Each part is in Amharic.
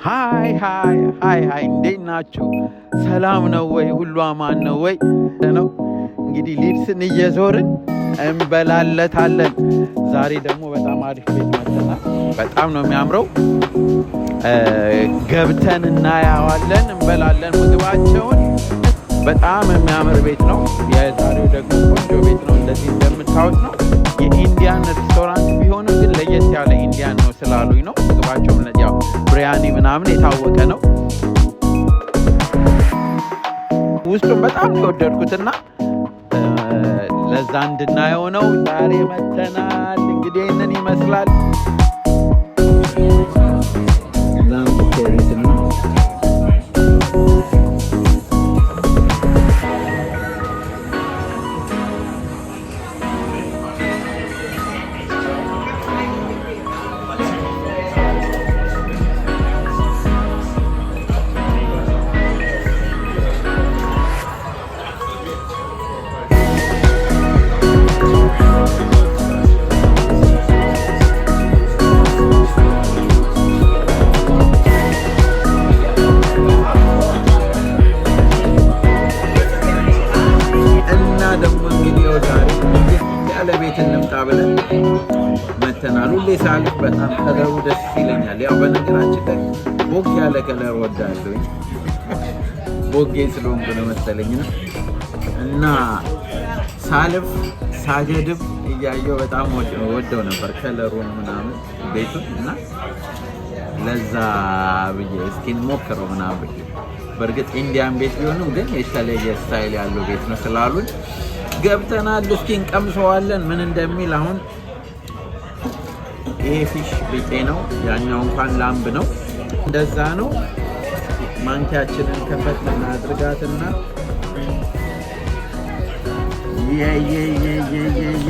ሃይ እንዴት ናችሁ? ሰላም ነው ወይ? ሁሉ አማን ነው ወይ? ነው እንግዲህ ሊድስን እየዞርን እንበላለታለን። ዛሬ ደግሞ በጣም አሪፍ ቤት መጥተናል። በጣም ነው የሚያምረው። ገብተን እናያዋለን፣ እንበላለን ምግባቸውን። በጣም የሚያምር ቤት ነው። የዛሬው ደግሞ ቆንጆ ቤት ነው። እንደዚህ እንደምታዩት ነው። የኢንዲያን ሬስቶራንት ቢሆንም ግን ለየት ያለ ኢንዲያን ነው ስላሉኝ ነው። ምግባቸውም ያው ብሪያኒ ምናምን የታወቀ ነው። ውስጡም በጣም የወደድኩትና ለዛ እንድናየው ነው ዛሬ መተናል። እንግዲህ ይህንን ይመስላል። መተናል። ሁሌ ሳልፍ በጣም ከለሩ ደስ ይለኛል። ያው በነገራችን ላይ ቦግ ያለ ከለር ወዳለሁ ቦጌ ስለሆንኩ ነው መሰለኝ ነው። እና ሳልፍ ሳገድም እያየው በጣም ወደው ነበር ከለሩን ምናምን ቤቱን እና ለዛ ብዬ እስኪ እንሞክረው ምናምን። በእርግጥ ኢንዲያን ቤት ቢሆንም ግን የተለየ ስታይል ያለው ቤት ነው ስላሉን ገብተናል። እስኪ እንቀምሰዋለን ምን እንደሚል። አሁን ይሄ ፊሽ ቢጤ ነው፣ ያኛው እንኳን ላምብ ነው። እንደዛ ነው። ማንኪያችንን ከፈት እናድርጋትና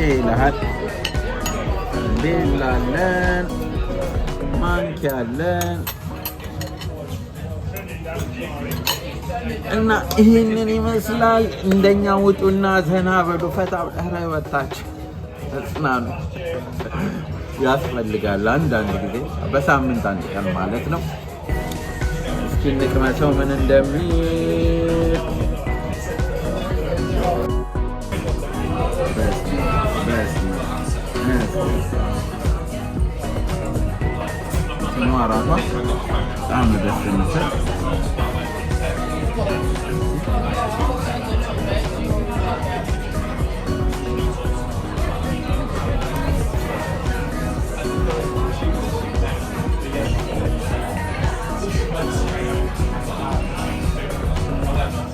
ይልሃል። ቤላለን፣ ማንኪያለን እና ይህንን ይመስላል። እንደኛ ውጡና ዘና በሉ፣ ፈታ ወጣችሁ ተጽናኑ። ያስፈልጋል አንዳንድ ጊዜ፣ በሳምንት አንድ ቀን ማለት ነው። እስኪ እንቅመሰው ምን እንደሚል። ራሷ በጣም ደስ የምትል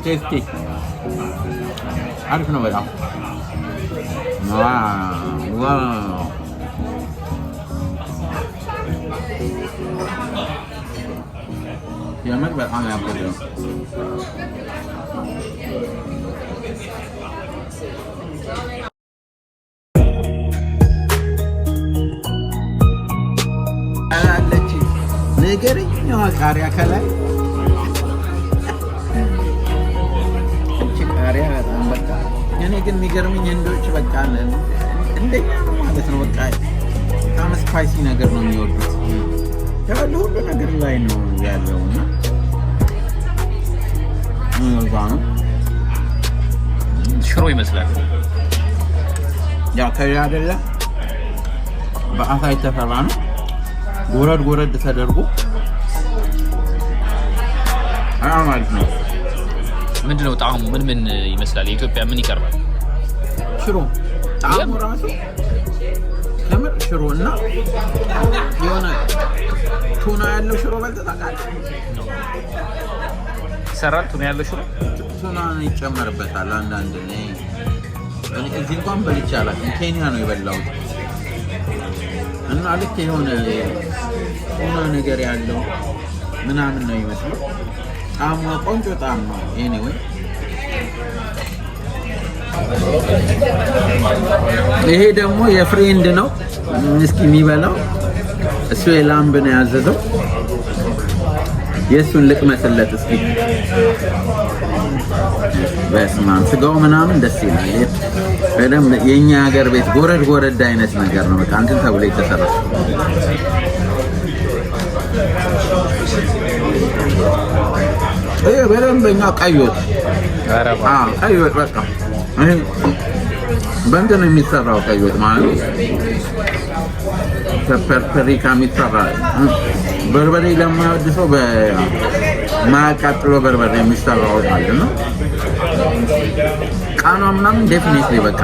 ቴስቲ አሪፍ ነው በጣም ዋው። የምር በጣም ያበደ ነው። አላለች ነገረኛዋ ቃሪያ ከላይ ቃሪያ በጣም በቃ እኔ ግን የሚገርምኝ ህንዶች በቃ እንደኛ ነው ማለት ነው። በቃ በጣም ስፓይሲ ነገር ነው የሚወዱት። ያለ ሁሉ ነገር ላይ ነው ያለው እና ነው ሽሮ ይመስላል። ያው ከያ አይደለ በአሳ የተሰራ ነው። ጎረድ ተደርጎ ማለት ነው። ምንድነው ጣዕሙ? ምን ይመስላል? የኢትዮጵያ ምን ይቀርባል? ሽሮ ጣዕሙ ራሱ ከምር ሽሮ እና የሆነ ቱና ያለው ሽሮ በልተህ ታውቃለህ? ይሰራል። ቱና ያለው ሽሮ ቱና ይጨመርበታል። አንዳንድ እዚህ እንኳን በልቼ አላውቅም። ኬንያ ነው የበላሁት እና ልክ የሆነ ቱና ነገር ያለው ምናምን ነው ይመስለው። ጣዕሙ ቆንጆ ጣዕም ነው። ኤኒዌይ ይሄ ደግሞ የፍሬንድ ነው። እስኪ የሚበላው እሱ የላምብ ነው ያዘዘው። የእሱን ልቅመስለት እስኪ። በስመ አብ ስጋው ምናምን ደስ ይላል። በደምብ የኛ ሀገር ቤት ጎረድ አይነት ነገር ነው። በቃ እንትን ተብሎ የተሰራ ይሄ በደንበኛ ቀይ ወጥ ቀይ ወጥ በቃ ይሄ በእንትን የሚሰራው ቀይ ወጥ ማለት ፐፐሪካ የሚሰራ በርበሬ ለማይወድ ሰው በማያቃጥለው በርበሬ የሚሰራው ወጥ ማለት ነው። ቃኗ ምናምን ዴፊኒትሊ በቃ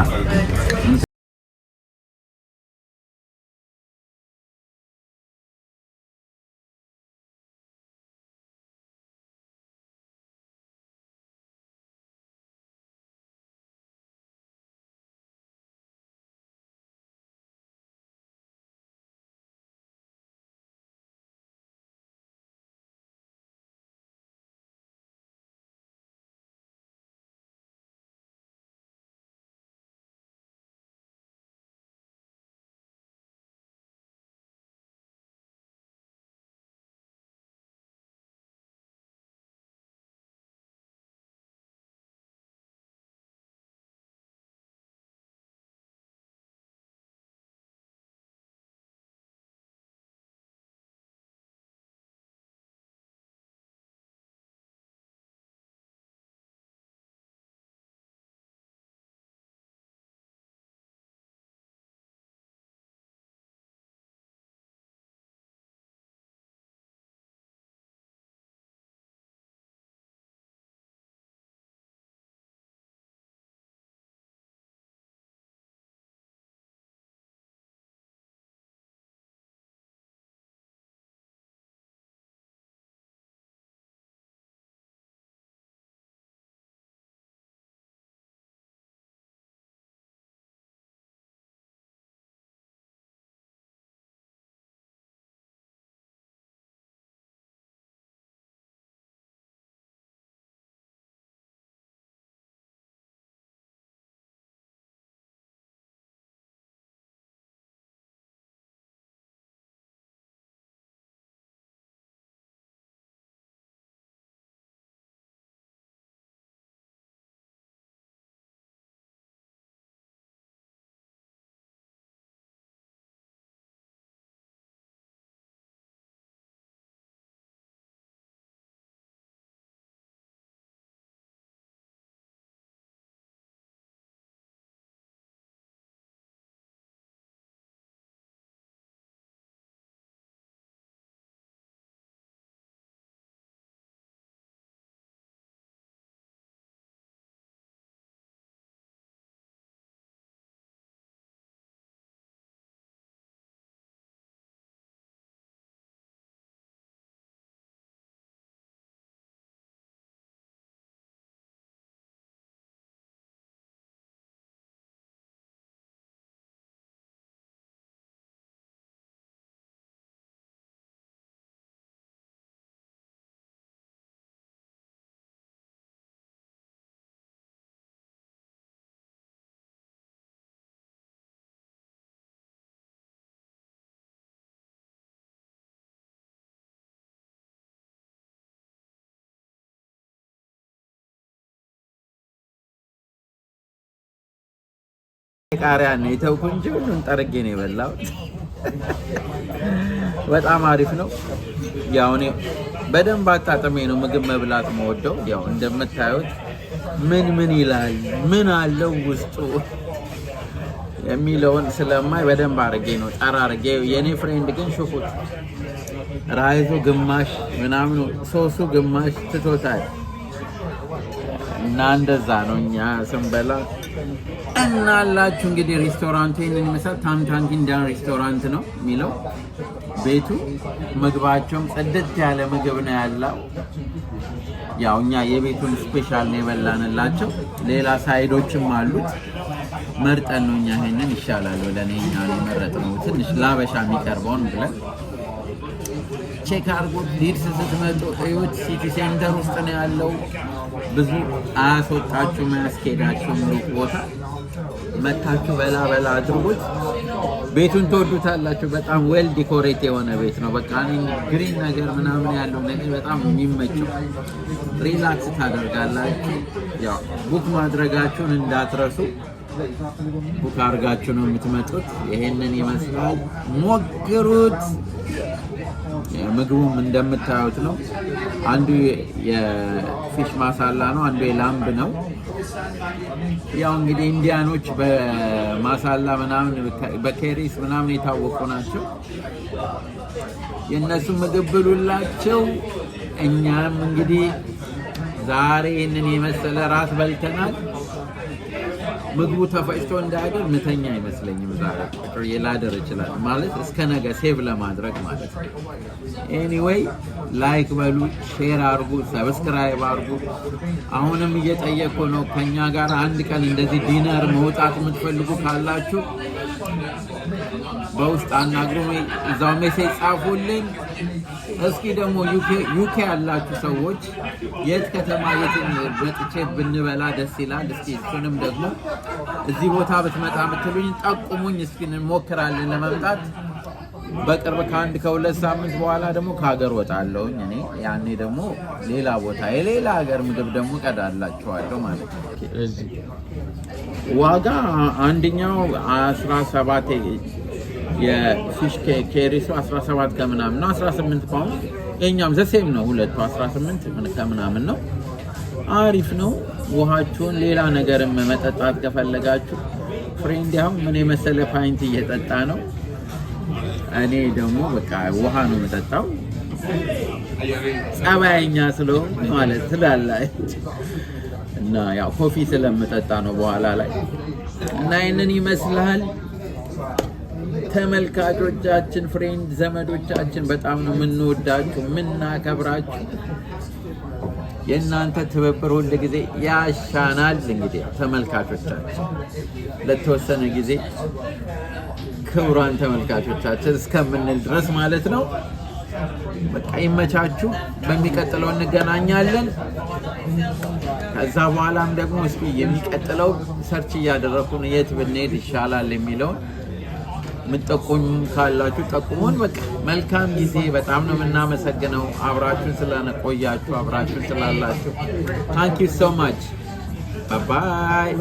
ቃሪያ ነው የተውኩ እንጂ ሁሉን ጠርጌ ነው የበላው። በጣም አሪፍ ነው። ያው እኔ በደንብ አጣጥሜ ነው ምግብ መብላት የምወደው። ያው እንደምታዩት ምን ይላል ምን አለው ውስጡ የሚለውን ስለማይ በደንብ አድርጌ ነው ጠራርጌ። የኔ ፍሬንድ ግን ሹፉት ራይዙ ግማሽ ምናምን ሶሱ ግማሽ ትቶታል። እና እንደዛ ነው እኛ ስንበላ እና አላችሁ እንግዲህ ሬስቶራንቴን እንመሳት ታንታንኪንዳን ሬስቶራንት ነው የሚለው ቤቱ። ምግባቸውም ጽድት ያለ ምግብ ነው ያለው። ያው እኛ የቤቱን ስፔሻል ነው የበላንላቸው። ሌላ ሳይዶችም አሉት። መርጠን ነው እኛ ይሄንን ይሻላል ብለን እኛ ነው የመረጥነው። ትንሽ ላበሻ የሚቀርበውን ብለን ቼክ አድርጉት። ሊድስ ስትመጡ እዩት። ሲቲ ሴንተር ውስጥ ነው ያለው። ብዙ አያስወጣችሁም አያስኬዳችሁም ሩቅ ቦታ መታችሁ በላ አድርጉት። ቤቱን ትወዱታላችሁ። በጣም ዌል ዲኮሬት የሆነ ቤት ነው። በቃ ግሪን ነገር ምናምን ያለው ነገር በጣም የሚመቸው ሪላክስ ታደርጋላችሁ። ያው ቡክ ማድረጋችሁን እንዳትረሱ። ቡክ አድርጋችሁ ነው የምትመጡት። ይሄንን ይመስላል። ሞክሩት። ምግቡም እንደምታዩት ነው። አንዱ የፊሽ ማሳላ ነው፣ አንዱ የላምብ ነው። ያው እንግዲህ ኢንዲያኖች በማሳላ ምናምን በኬሪስ ምናምን የታወቁ ናቸው። የእነሱ ምግብ ብሉላቸው። እኛም እንግዲህ ዛሬ ይህንን የመሰለ ራት በልተናል። ምግቡ ተፈጭቶ እንዳያገር ምተኛ አይመስለኝም። ዛሬ ላደር ይችላል ማለት እስከ ነገ ሴቭ ለማድረግ ማለት ነው። ኤኒዌይ ላይክ በሉ፣ ሼር አርጉ፣ ሰብስክራይብ አርጉ። አሁንም እየጠየቁ ነው ከኛ ጋር አንድ ቀን እንደዚህ ዲነር መውጣት የምትፈልጉ ካላችሁ በውስጥ አናግሩ፣ እዛው ሜሴጅ ጻፉልኝ። እስኪ ደግሞ ዩኬ ያላችሁ ሰዎች የት ከተማ የት መጥቼ ብንበላ ደስ ይላል? እስኪ እሱንም ደግሞ እዚህ ቦታ ብትመጣ ብትሉኝ ጠቁሙኝ። እስኪ እንሞክራለን ለመምጣት። በቅርብ ከ1-2 ሳምንት በኋላ ደግሞ ከሀገር ወጣለሁኝ እኔ። ያኔ ደግሞ ሌላ ቦታ የሌላ ሀገር ምግብ ደግሞ ቀዳላችኋለሁ ማለት ነው። ዋጋ አንደኛው 17 የፊሽ ኬሪሱ 17 ከምናምን ነው፣ 18 ፓውንድ። የኛም ዘሴም ነው፣ ሁለቱ 18 ከምናምን ነው። አሪፍ ነው። ውሃችሁን ሌላ ነገርም መጠጣት ከፈለጋችሁ ፍሬንድ አሁን ምን የመሰለ ፓይንት እየጠጣ ነው። እኔ ደግሞ በቃ ውሃ ነው የምጠጣው፣ ጸባይኛ ስለሆነ ማለት ስላላችሁ እና ያው ኮፊ ስለምጠጣ ነው በኋላ ላይ። እና ይህንን ይመስላል ተመልካቾቻችን፣ ፍሬንድ ዘመዶቻችን፣ በጣም ነው የምንወዳችሁ የምናከብራችሁ። የእናንተ ትብብር ሁል ጊዜ ያሻናል። እንግዲህ ተመልካቾቻችን ለተወሰነ ጊዜ ክቡራን ተመልካቾቻችን እስከምንል ድረስ ማለት ነው። በቃ ይመቻችሁ። በሚቀጥለው እንገናኛለን። ከዛ በኋላም ደግሞ እስኪ የሚቀጥለው ሰርች እያደረኩን የት ብንሄድ ይሻላል የሚለውን ምጠቁም ካላችሁ ጠቁሙን። በቃ መልካም ጊዜ። በጣም ነው የምናመሰግነው አብራችሁን ስለቆያችሁ፣ አብራችሁን ስላላችሁ። ታንክ ዩ ሶ ማች። ባይ